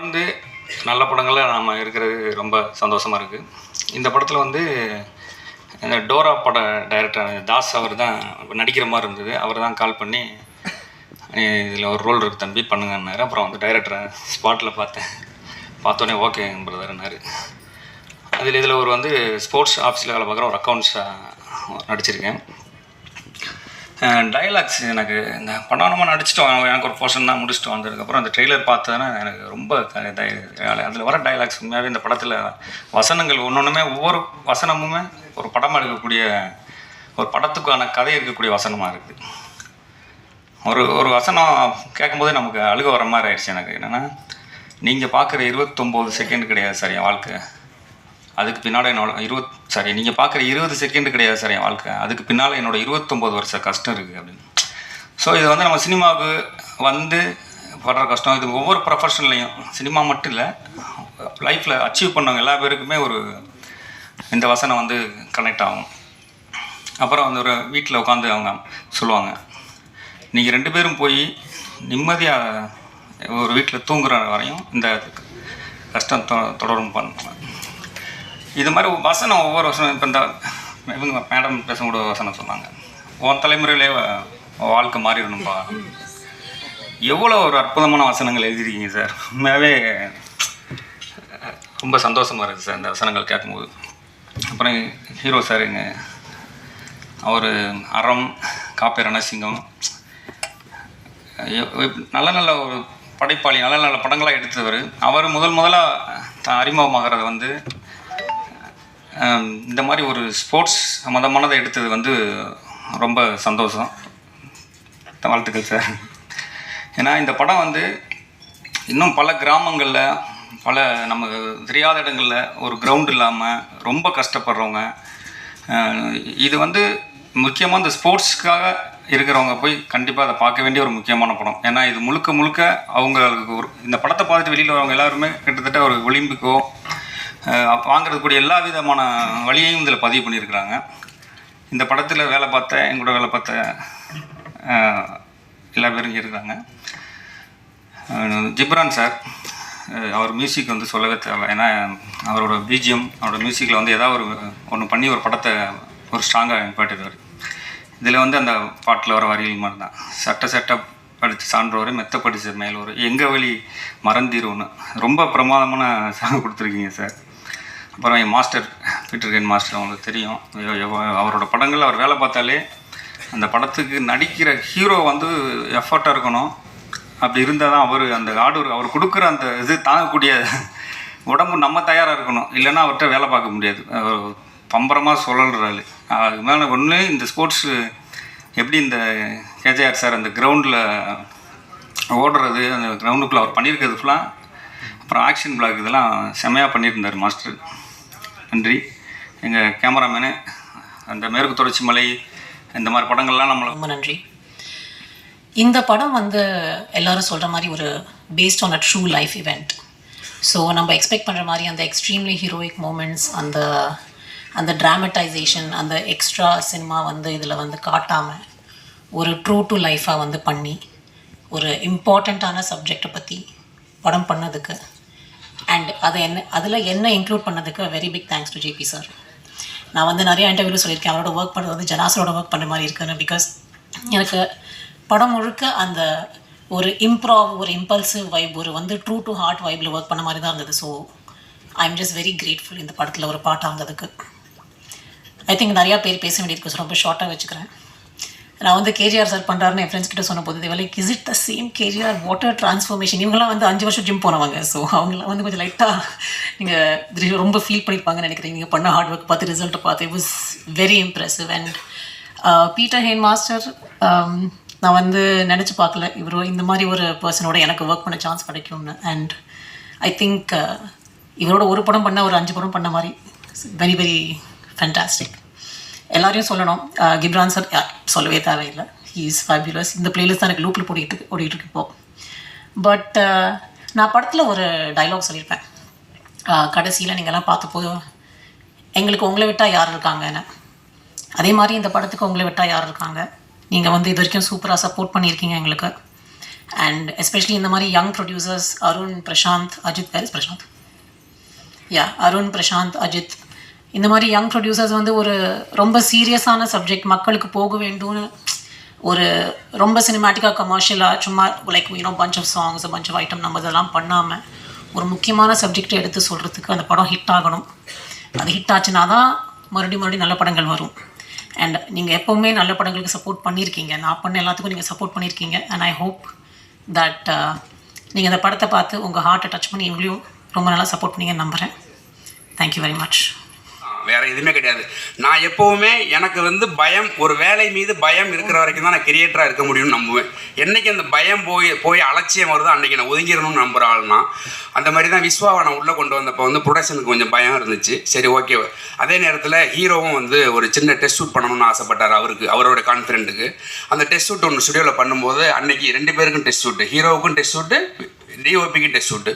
வந்து நல்ல படங்களில் நாம் இருக்கிறது ரொம்ப சந்தோஷமாக இருக்குது. இந்த படத்தில் வந்து இந்த டோரா பட டைரக்டர் தாஸ் அவர் தான் நடிக்கிற மாதிரி இருந்தது. அவர் தான் கால் பண்ணி இதில் ஒரு ரோல் இருக்குது தம்பி பண்ணுங்கன்னாரு. அப்புறம் வந்து டைரக்டரை ஸ்பாட்டில் பார்த்தோன்னே ஓகே பிரதர்னாரு. இதில் ஒரு வந்து ஸ்போர்ட்ஸ் ஆஃபீஸில் வேலை பார்க்குற ஒரு அக்கௌண்ட்ஸாக நடிச்சிருக்கேன். டைலாக்ஸ் எனக்கு இந்த படம் நம்ம நடிச்சிட்டோம், எனக்கு ஒரு போர்ஷன் தான் முடிச்சுட்டு வந்ததுக்கப்புறம் அந்த ட்ரெய்லர் பார்த்தோன்னா எனக்கு ரொம்ப அதில் வர டைலாக்ஸ் உண்மையாகவே இந்த படத்தில் வசனங்கள் ஒன்றுமே ஒவ்வொரு வசனமுமே ஒரு படமாக இருக்கக்கூடிய ஒரு படத்துக்கான கதை இருக்கக்கூடிய வசனமாக இருக்குது. ஒரு வசனம் கேட்கும்போதே நமக்கு அழுக வர மாதிரி ஆயிடுச்சு. எனக்கு என்னென்னா, நீங்கள் பார்க்குற 29 செகண்ட் கிடையாது சார் என் வாழ்க்கை, அதுக்கு பின்னால் என்னோட நீங்கள் பார்க்குற 20 செகண்ட் கிடையாது சார் என் வாழ்க்கை, அதுக்கு பின்னால் என்னோட 29 வருஷ கஷ்டம் இருக்குது அப்படின்னு. ஸோ இது வந்து நம்ம சினிமாவுக்கு வந்து படுற கஷ்டம், இது ஒவ்வொரு ப்ரொஃபஷன்லையும், சினிமா மட்டும் இல்லை, லைஃப்பில் அச்சீவ் பண்ணவங்க எல்லா பேருக்குமே இந்த வசனம் வந்து கனெக்ட் ஆகும். அப்புறம் வந்து ஒரு வீட்டில் உட்காந்து அவங்க சொல்லுவாங்க, நீங்கள் 2 பேரும் போய் நிம்மதியாக ஒரு வீட்டில் தூங்குற வரையும் இந்த கஷ்டம் தொடரும் பண்ணுவாங்க. இது மாதிரி வசனம் ஒவ்வொரு வசனம். இப்போ இந்த இவங்க மேடம் பேசக்கூட வசனம் சொன்னாங்க, உன் தலைமுறையிலே வாழ்க்கை மாறிடணும்பா. எவ்வளோ ஒரு அற்புதமான வசனங்கள் எழுதிருக்கீங்க சார். உண்மையாகவே ரொம்ப சந்தோஷமாக இருக்குது சார் இந்த வசனங்கள் கேட்கும்போது. அப்புறம் ஹீரோ சாருங்க, அவர் அறம், காப்பி ரணசிங்கம், நல்ல நல்ல ஒரு படைப்பாளி, நல்ல நல்ல படங்களாக எடுத்தவர். அவர் முதலாக அறிமுகமாகிறது வந்து இந்த மாதிரி ஒரு ஸ்போர்ட்ஸ் சம்மந்தமானதை எடுத்தது வந்து ரொம்ப சந்தோஷம். வாழ்த்துக்கள் சார். ஏன்னா இந்த படம் வந்து இன்னும் பல கிராமங்களில், பல நமக்கு தெரியாத இடங்களில் ஒரு கிரவுண்ட் இல்லாமல் ரொம்ப கஷ்டப்படுறவங்க, இது வந்து முக்கியமாக இந்த ஸ்போர்ட்ஸ்க்காக இருக்கிறவங்க போய் கண்டிப்பாக அதை பார்க்க வேண்டிய ஒரு முக்கியமான படம். ஏன்னா இது முழுக்க அவங்களுக்கு இந்த படத்தை பார்த்துட்டு வெளியில் வரவங்க எல்லாருமே கிட்டத்தட்ட ஒரு ஒலிம்பிக்கோ வாங்கிறதுக்கூடிய எல்லா விதமான வழியையும் இதில் பதிவு பண்ணியிருக்கிறாங்க. இந்த படத்தில் எங்களோட வேலை பார்த்த எல்லா பேரும் இங்கே இருக்கிறாங்க. ஜிப்ரான் சார், அவர் மியூசிக் வந்து சொல்லவே தேவை. ஏன்னா அவரோட பிஜிஎம், அவரோட மியூசிக்கில் வந்து ஏதாவது ஒன்று பண்ணி ஒரு படத்தை ஒரு ஸ்ட்ராங்காக இம்பார்ட்டிடுவார். இதில் வந்து அந்த பாட்டில் வர வரிகள் மாதிரி தான், சட்ட படித்து சான்றோர், மெத்த படித்த மேலோர், எங்கள் வழி மறந்தீரோன்னு ரொம்ப பிரமாதமான சாங் கொடுத்துருக்கீங்க சார். அப்புறம் என் மாஸ்டர் பீட்டர் கென் மாஸ்டர், அவங்களுக்கு தெரியும், அவரோட படங்கள் அவர் வேலை பார்த்தாலே அந்த படத்துக்கு நடிக்கிற ஹீரோ வந்து எஃபர்ட்டாக இருக்கணும். அப்படி இருந்தால் தான் அந்த அவர் கொடுக்குற அந்த இது தாங்கக்கூடிய உடம்பு நம்ம தயாராக இருக்கணும். இல்லைன்னா அவர்கிட்ட வேலை பார்க்க முடியாது. பம்பரமாக சுழல்றாள். அது மேலே ஒன்று இந்த ஸ்போர்ட்ஸு எப்படி இந்த கேஜேஆர் சார் அந்த கிரவுண்டில் ஓடுறது, அந்த கிரவுண்டுக்குள்ளே அவர் பண்ணியிருக்கிறது ஃபுல்லாக, அப்புறம் ஆக்ஷன் பிளாக், இதெல்லாம் செம்மையாக பண்ணியிருந்தார் மாஸ்டர். நன்றி. எங்கள் கேமராமேனு, அந்த மேற்கு தொடர்ச்சி மலை, இந்த மாதிரி படங்கள்லாம் ரொம்ப நன்றி. இந்த படம் வந்து எல்லோரும் சொல்கிற மாதிரி ஒரு based on a true life event. So நம்ம எக்ஸ்பெக்ட் பண்ணுற மாதிரி அந்த எக்ஸ்ட்ரீம்லி ஹீரோயிக் மூமெண்ட்ஸ், அந்த ட்ராமடைசேஷன், அந்த எக்ஸ்ட்ரா சினிமா வந்து இதில் வந்து காட்டாமல் ஒரு ட்ரூ டு லைஃபாக வந்து பண்ணி ஒரு இம்பார்ட்டண்ட்டான சப்ஜெக்டை பற்றி படம் பண்ணதுக்கு, அண்ட் அதில் என்ன இன்க்ளூட் பண்ணதுக்கு very big thanks to JP sir. நான் வந்து நிறைய இன்டர்வியூவில் சொல்லியிருக்கேன், அவரோட ஒர்க் பண்ணுறது வந்து ஜனாஸரோட ஒர்க் பண்ணுற மாதிரி இருக்குன்னு. பிகாஸ் எனக்கு படம் முழுக்க அந்த ஒரு ஒரு இம்பல்சிவ் வைப், வந்து ட்ரூ டு ஹார்ட் வைப்பில் ஒர்க் பண்ண மாதிரி தான் இருந்தது. So I am just very grateful இந்த படத்தில் ஒரு பாட்டாக இருந்ததுக்கு. ஐ திங்க் நிறையா பேர் பேச வேண்டியிருக்கு, ஸோ ரொம்ப ஷார்ட்டாக வச்சுக்கிறேன். நான் வந்து கேஜிஆர் சார் பண்ணுறாருன்னு என் ஃப்ரெண்ட்ஸ் கிட்ட சொன்ன போது, like is it the same KGR, water transformation. இவங்களாம் வந்து 5 வருஷம் ஜிம் போனவங்க. ஸோ அவங்களாம் வந்து கொஞ்சம் லைட்டாக நீங்கள் ரொம்ப ஃபீல் பண்ணியிருப்பாங்கன்னு நினைக்கிறேன். நீங்கள் பண்ண ஹார்ட் ஒர்க் பார்த்து, ரிசல்ட்டை பார்த்து, it was very impressive. And Peter Hein master, நான் வந்து நினச்சி பார்க்கல இந்த மாதிரி ஒரு பர்சனோட எனக்கு ஒர்க் பண்ண சான்ஸ் கிடைக்கும்னு. அண்ட் ஐ திங்க் இவரோட ஒரு படம் பண்ண ஒரு 5 படம் பண்ண மாதிரி, வெரி வெரி ஃபேண்டாஸ்டிக். எல்லாரையும் சொல்லணும், கிப்ரான் சார் சொல்லவே தேவையில்லை, ஹீ இஸ் ஃபேபியுலஸ். இந்த பிளேலிஸ்ட் தான் எனக்கு லூப்பில் ஓடிட்டுருக்கு இப்போது. பட் நான் படத்தில் ஒரு டைலாக் சொல்லியிருப்பேன், கடைசியில் நீங்கள்லாம் பார்த்தப்போ எங்களுக்கு உங்களை விட்டால் யார் இருக்காங்கன்னு. அதே மாதிரி இந்த படத்துக்கு உங்களை விட்டால் யார் இருக்காங்க. நீங்கள் வந்து இது வரைக்கும் சூப்பராக சப்போர்ட் பண்ணியிருக்கீங்க எங்களுக்கு. அண்ட் எஸ்பெஷலி இந்த மாதிரி young producers Arun, Prashanth, Ajith, where is Prashanth, yeah Arun, Prashanth, Ajith, இந்த மாதிரி யங் ப்ரொடியூசர்ஸ் வந்து ஒரு ரொம்ப சீரியஸான சப்ஜெக்ட் மக்களுக்கு போக வேண்டும்னு ஒரு ரொம்ப சினிமேட்டிக்காக கமர்ஷியலாக சும்மா like punch of songs, punch of item நம்ம இதெல்லாம் பண்ணாமல் ஒரு முக்கியமான சப்ஜெக்டை எடுத்து சொல்கிறதுக்கு அந்த படம் ஹிட் ஆகணும். அது ஹிட் ஆச்சுன்னா தான் மறுபடியும் நல்ல படங்கள் வரும். அண்ட் நீங்கள் எப்போவுமே நல்ல படங்களுக்கு சப்போர்ட் பண்ணியிருக்கீங்க, நான் பண்ண எல்லாத்துக்கும் நீங்கள் சப்போர்ட் பண்ணியிருக்கீங்க. அண்ட் ஐ ஹோப் தட் நீங்கள் இந்த படத்தை பார்த்து உங்கள் ஹார்ட்டை டச் பண்ணி எங்களையும் ரொம்ப நல்லா சப்போர்ட் பண்ணீங்கன்னு நம்புகிறேன். Thank you very much. வேறு எதுவுமே கிடையாது. நான் எப்போவுமே எனக்கு வந்து பயம், ஒரு வேலை மீது பயம் இருக்கிற வரைக்கும் தான் நான் கிரியேட்டராக இருக்க முடியும்னு நம்புவேன். என்றைக்கு அந்த பயம் போய் அலட்சியம் வருதோ அன்றைக்கி நான் ஒதுங்கிடணும்னு நம்புகிற ஆள்னா. அந்த மாதிரி தான் விஸ்வாவை நான் உள்ளே கொண்டு வந்தப்போ வந்து ப்ரொடக்ஷனுக்கு கொஞ்சம் பயம் இருந்துச்சு. சரி ஓகே. அதே நேரத்தில் ஹீரோவும் வந்து ஒரு சின்ன டெஸ்ட் ஷூட் பண்ணணும்னு ஆசைப்பட்டார். அவரோட கான்ஃபிடென்ட்டுக்கு அந்த டெஸ்ட் ஷூட் ஒன்று ஸ்டுடியோவில் பண்ணும்போது அன்றைக்கி 2 பேருக்கும் டெஸ்ட் ஷூட்டு, ஹீரோவுக்கும் டெஸ்ட் ஷூட்டு, டிஓபிக்கும் டெஸ்ட் ஷூட்டு.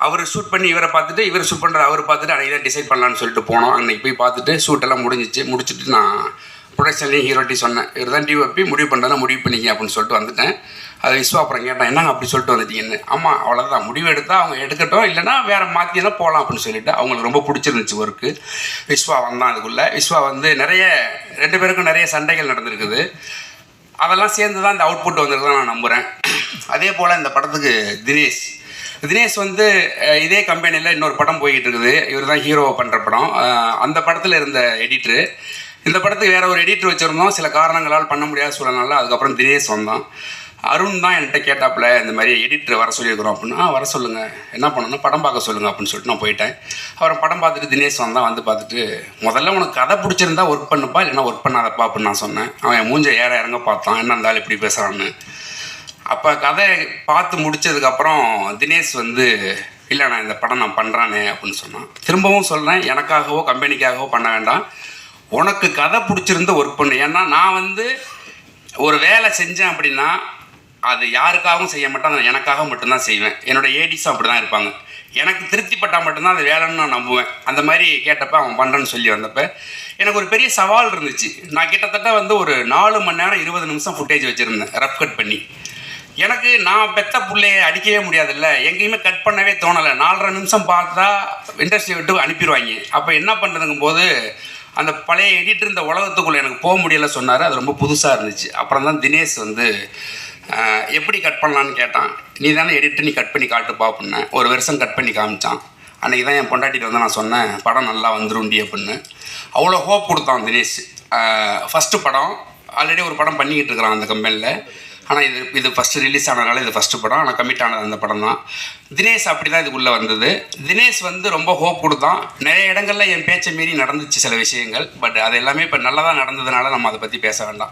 அவர் ஷூட் பண்ணி இவரை பார்த்துட்டு, இவர் ஷூட் பண்ணுற அவர் பார்த்துட்டு அன்றைக்கி தான் டிசைட் பண்ணலான்னு சொல்லிட்டு போனோம். அன்றைக்கி போய் பார்த்துட்டு ஷூட்டெல்லாம் முடிச்சுட்டு நான் ப்ரொடக்ஷன்லேயும் ஹீரோட்டி சொன்னேன், இவர் தான் டிஓபி, முடிவு பண்ணுறதா முடிவு பண்ணிக்க அப்படின்னு சொல்லிட்டு வந்துட்டேன். அது விஸ்வா அப்புறம் கேட்டேன், என்னங்க அப்படி சொல்லிட்டு வந்துட்டீங்கன்னு. ஆமாம் அவ்வளோதான், முடிவு எடுத்தால் அவங்க எடுக்கட்டும், இல்லைனா வேறு மாற்றினா போகலாம் அப்படின்னு சொல்லிட்டு அவங்களுக்கு ரொம்ப பிடிச்சிருந்துச்சு ஒர்க்கு. விஸ்வா வந்தான். அதுக்குள்ளே விஸ்வா வந்து நிறைய 2 பேருக்கும் நிறைய சண்டைகள் நடந்திருக்குது. அதெல்லாம் சேர்ந்து தான் இந்த அவுட்புட் வந்திருக்குதான் நான் நம்புகிறேன். அதே போல் இந்த படத்துக்கு தினேஷ் வந்து இதே கம்பெனியில் இன்னொரு படம் போய்கிட்டு இருக்குது. இவர் தான் ஹீரோவை பண்ணுற படம். அந்த படத்தில் இருந்த எடிட்ரு இந்த படத்துக்கு வேறு ஒரு எடிட்டர் வச்சுருந்தோம். சில காரணங்களால் பண்ண முடியாத சூழல்னால அதுக்கப்புறம் தினேஷ் வந்தான். அருண் தான் என்கிட்ட கேட்டாப்புல, இந்த மாதிரி எடிட்டர் வர சொல்லியிருக்கிறோம் அப்படின்னா, வர சொல்லுங்கள், என்ன பண்ணணும் படம் பார்க்க சொல்லுங்கள் அப்படின்னு சொல்லிட்டு நான் போயிட்டேன். அப்புறம் படம் பார்த்துட்டு தினேஷ் வந்து பார்த்துட்டு, முதல்ல உனக்கு கதை பிடிச்சிருந்தா ஒர்க் பண்ணுப்பா, இல்லைன்னா ஒர்க் பண்ணாதப்பா அப்படின்னு நான் சொன்னேன். அவன் மூஞ்சை இறங்க பார்த்தான், என்ன இருந்தாலும் இப்படி பேசுகிறான்னு. அப்போ கதை பார்த்து முடித்ததுக்கப்புறம் தினேஷ் வந்து, இல்லை நான் இந்த படம் நான் பண்ணுறானே அப்படின்னு சொன்னான். திரும்பவும் சொல்கிறேன், எனக்காகவோ கம்பெனிக்காகவோ பண்ண வேண்டாம், உனக்கு கதை பிடிச்சிருந்து ஒர்க் பண்ணு. ஏன்னா நான் வந்து ஒரு வேலை செஞ்சேன் அப்படின்னா அது யாருக்காகவும் செய்ய மாட்டேன், நான் எனக்காக மட்டும்தான் செய்வேன். என்னோடய ஏடிஸும் அப்படி தான் இருப்பாங்க. எனக்கு திருப்திப்பட்டால் மட்டும்தான் அது வேலைன்னு நான் நம்புவேன். அந்த மாதிரி கேட்டப்போ அவன் பண்ணுறேன்னு சொல்லி வந்தப்போ எனக்கு ஒரு பெரிய சவால் இருந்துச்சு. நான் கிட்டத்தட்ட வந்து ஒரு 4 மணி நேரம் 20 நிமிஷம் ஃபுட்டேஜ் வச்சுருந்தேன் ரஃப் கட் பண்ணி. எனக்கு நான் பெத்த பிள்ளையை அடிக்கவே முடியாதுல்ல, எங்கேயுமே கட் பண்ணவே தோணலை. 4.5 நிமிஷம் பார்த்தா இண்டஸ்ட்ரி விட்டு அனுப்பிடுவாங்க. அப்போ என்ன பண்ணுறதுங்கும் போது அந்த பழைய எடிட்டர் இந்த உலகத்துக்குள்ளே எனக்கு போக முடியலை சொன்னார். அது ரொம்ப புதுசாக இருந்துச்சு. அப்புறம் தான் தினேஷ் வந்து எப்படி கட் பண்ணலான்னு கேட்டான். நீ தானே எடிட்டர், நீ கட் பண்ணி காட்டுப்பா அப்படின்னேன். ஒரு வருஷம் கட் பண்ணி காமிச்சான். அன்றைக்கி தான் என் பொண்டாட்டிட்டு வந்து நான் சொன்னேன், படம் நல்லா வந்துருண்டி அப்படின்னு. அவ்வளோ ஹோப் கொடுத்தான் தினேஷ். ஃபஸ்ட்டு படம், ஆல்ரெடி ஒரு படம் பண்ணிக்கிட்டு இருக்கிறான் அந்த கம்பெனியில். ஆனால் இது ஃபஸ்ட்டு ரிலீஸ் ஆனதுனால இது ஃபஸ்ட்டு படம். ஆனால் கமிட் ஆனது அந்த படம் தான். தினேஷ் அப்படி தான் இதுக்குள்ளே வந்தது. தினேஷ் வந்து ரொம்ப ஹோப் கொடுத்தான். நிறைய இடங்களில் என் பேச்சை மீறி நடந்துச்சு சில விஷயங்கள். பட் அது எல்லாமே இப்போ நல்லதாக நடந்ததுனால நம்ம அதை பற்றி பேச வேண்டாம்.